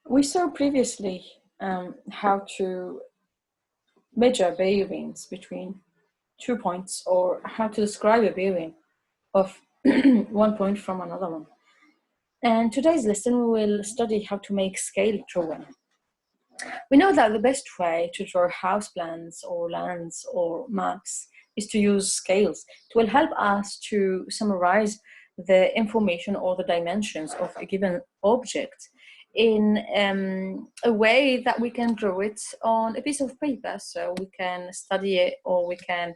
We saw previously how to measure bearings between 2 points, or how to describe a bearing of 1 point from another one. And today's lesson, we will study how to make scale drawing. We know that the best way to draw house plans or lands or maps is to use scales. It will help us to summarize the information or the dimensions of a given object in a way that we can draw it on a piece of paper, so we can study it or we can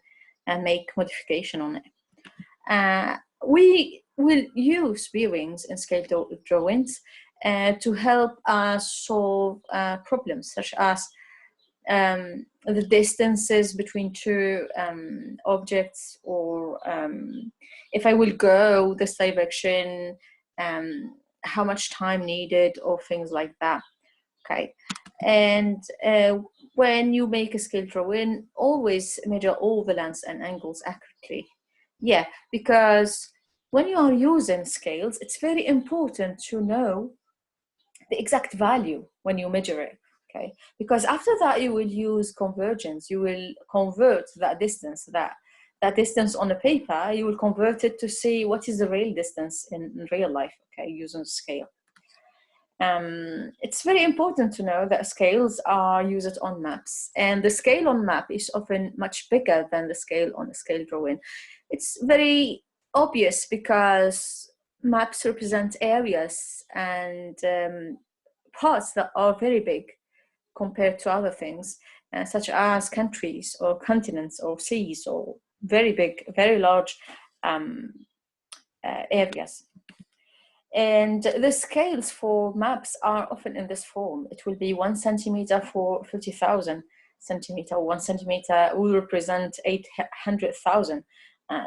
make modification on it. We will use bearings in scale drawings to help us solve problems such as the distances between two objects, or if I will go this direction, how much time needed, or things like that. Okay, and when you make a scale drawing, always measure all the lengths and angles accurately. Yeah, because when you are using scales, it's very important to know the exact value when you measure it. Okay, because after that you will use convergence. You will convert that distance on the paper. You will convert it to see what is the real distance in real life. Okay, using scale. It's very important to know that scales are used on maps, and the scale on map is often much bigger than the scale on a scale drawing. It's very obvious because maps represent areas and parts that are very big compared to other things, such as countries or continents or seas, or very big, very large areas. And the scales for maps are often in this form. It will be 1 centimeter for 50,000 centimeter. 1 centimeter will represent 800,000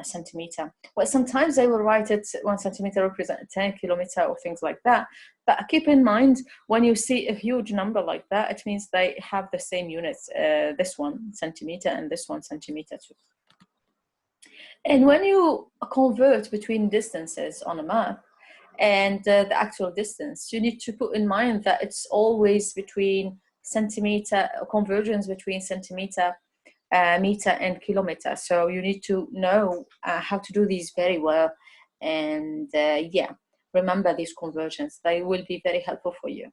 centimeter. Well, sometimes they will write it 1 centimeter represent 10 kilometer or things like that. But keep in mind, when you see a huge number like that, it means they have the same units, this 1 centimeter and this 1 centimeter too. And when you convert between distances on a map, and the actual distance, you need to put in mind that it's always between centimeter, convergence between centimeter, meter and kilometer. So you need to know how to do these very well. And yeah, remember these conversions. They will be very helpful for you.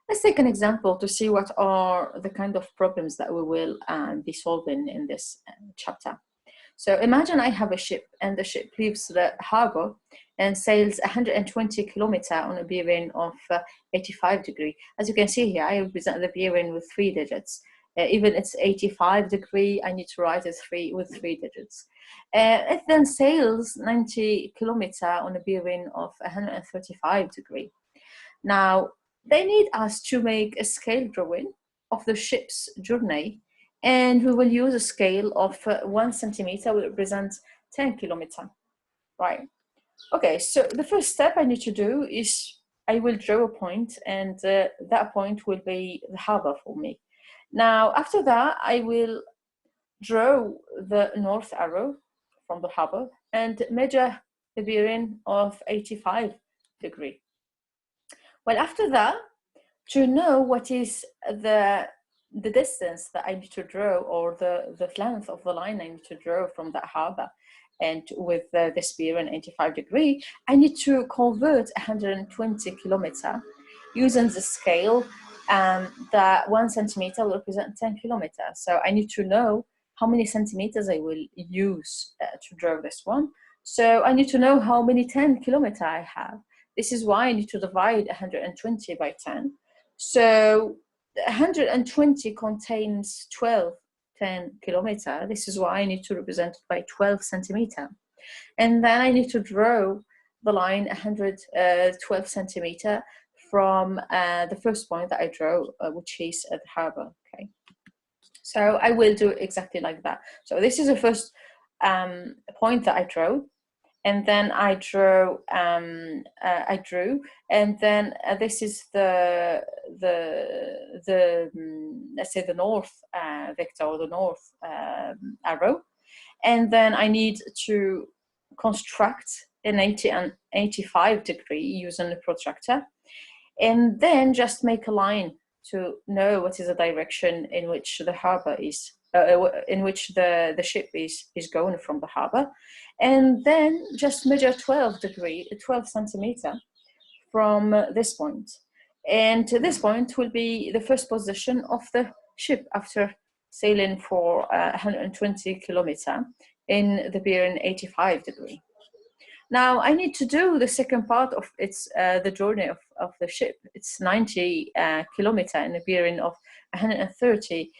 Let's take an example to see what are the kind of problems that we will be solving in this chapter. So imagine I have a ship, and the ship leaves the harbor and sails 120 kilometers on a bearing of 85 degrees. As you can see here, I represent the bearing with 3 digits. Even it's 85 degrees, I need to write it with 3 digits. It then sails 90 kilometers on a bearing of 135 degrees. Now, they need us to make a scale drawing of the ship's journey, and we will use a scale of 1 centimeter will represent 10 kilometers, right? Okay, so the first step I need to do is I will draw a point, and that point will be the harbor for me. Now, after that, I will draw the north arrow from the harbor and measure the bearing of 85 degrees. Well, after that, to know what is the distance that I need to draw, or the length of the line I need to draw from that harbor, and with this bearing 85 degrees, I need to convert 120 kilometers using the scale that 1 centimeter will represent 10 kilometers. So I need to know how many centimeters I will use to draw this one. So I need to know how many 10 kilometers I have. This is why I need to divide 120 by 10. So 120 contains 12 10 kilometer. This is why I need to represent it by 12 centimeter. And then I need to draw the line 112 centimeter from the first point that I draw, which is at the harbor. Okay. So I will do exactly like that. So this is the first point that I drew. And then I drew, and then this is the let's say the north vector, or the north arrow, and then I need to construct an 80 and 85 degree using the protractor, and then just make a line to know what is the direction in which the harbor is, in which the ship is going from the harbor, and then just measure 12 centimeter from this point. And this point will be the first position of the ship after sailing for 120 kilometer in the bearing 85 degree. Now I need to do the second part of its the journey of the ship. It's 90 kilometer in the bearing of 130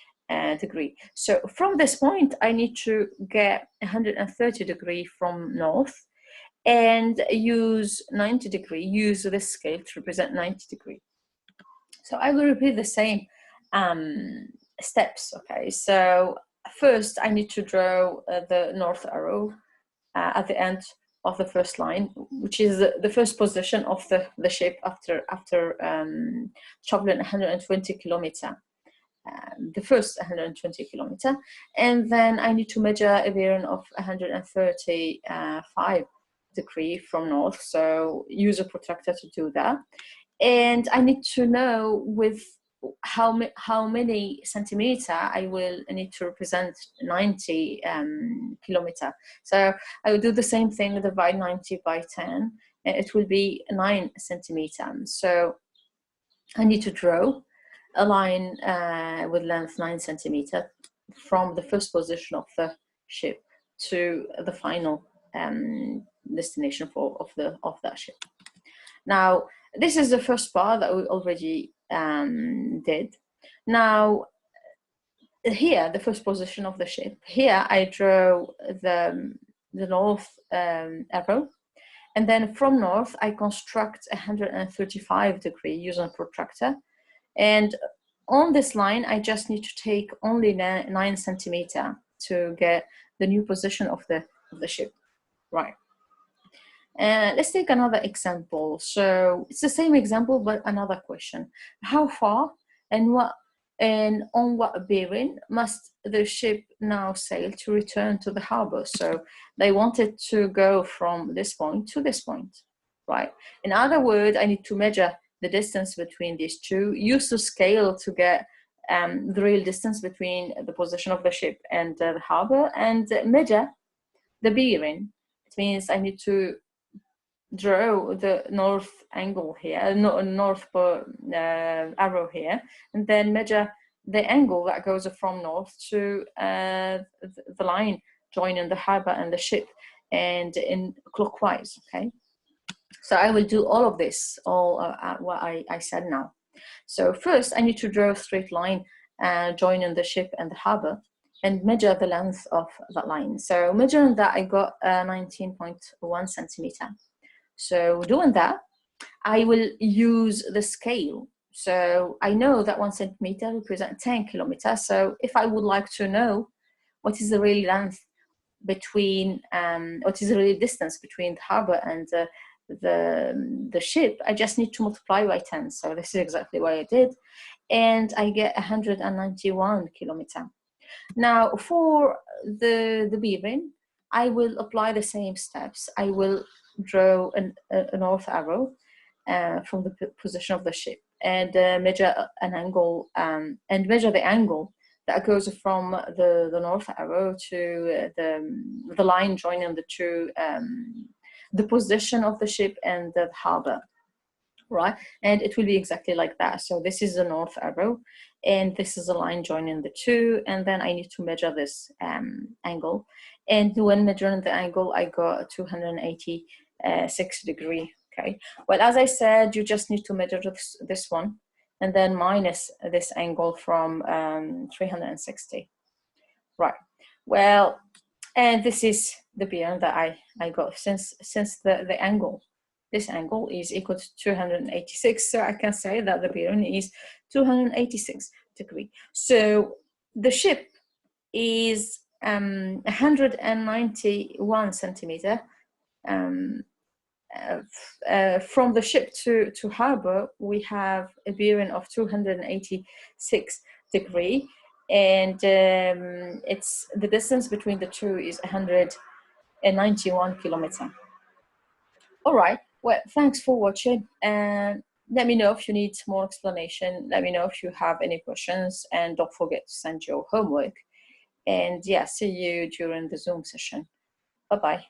degree. So from this point, I need to get 130 degree from north and use 90 degree, use this scale to represent 90 degree. So I will repeat the same steps, okay? So first I need to draw the north arrow at the end of the first line, which is the first position of the ship after traveling 120 kilometer, the first 120 kilometer, and then I need to measure a bearing of 135 degree from north. So use a protractor to do that, and I need to know with how many centimeter I will need to represent 90 kilometer. So I will do the same thing, divide 90 by 10. It will be 9 centimeter. So I need to draw a line with length 9 centimeter from the first position of the ship to the final destination of that ship. Now, this is the first part that we already did. Now, here, the first position of the ship. Here, I draw the north arrow, and then from north, I construct 135 degree using a protractor. And on this line, I just need to take only 9 centimeter to get the new position of the ship, right? Let's take another example. So it's the same example, but another question. How far and on what bearing must the ship now sail to return to the harbor? So they wanted to go from this point to this point, right? In other words, I need to measure the distance between these two, use the scale to get the real distance between the position of the ship and the harbor, and measure the bearing. It means I need to draw the north angle here, north arrow here, and then measure the angle that goes from north to the line joining the harbor and the ship, and in clockwise, okay? So I will do all of this, all what I said now. So first I need to draw a straight line joining the ship and the harbor, and measure the length of that line. So measuring that, I got 19.1 centimeter. So doing that, I will use the scale. So I know that 1 centimeter represents 10 kilometers. So if I would like to know what is the real length between, what is the real distance between the harbor and the ship, I just need to multiply by 10. So this is exactly what I did. And I get 191 kilometers. Now for the bearing, I will apply the same steps. I will draw a north arrow from the position of the ship, and measure an angle, and measure the angle that goes from the north arrow to the line joining the two, the position of the ship and the harbor, right? And it will be exactly like that. So this is the north arrow, and this is a line joining the two, and then I need to measure this angle. And when measuring the angle, I got 286 degree, okay? Well, as I said, you just need to measure this one, and then minus this angle from 360, right? Well, and this is the bearing that I got since the angle. This angle is equal to 286, so I can say that the bearing is 286 degree. So the ship is 191 centimeter. From the ship to harbor, we have a bearing of 286 degree, and it's the distance between the two is 191 kilometer. All right. Well, thanks for watching, and Let me know if you need more explanation. Let me know if you have any questions, and don't forget to send your homework. And yeah, see you during the Zoom session. Bye-bye.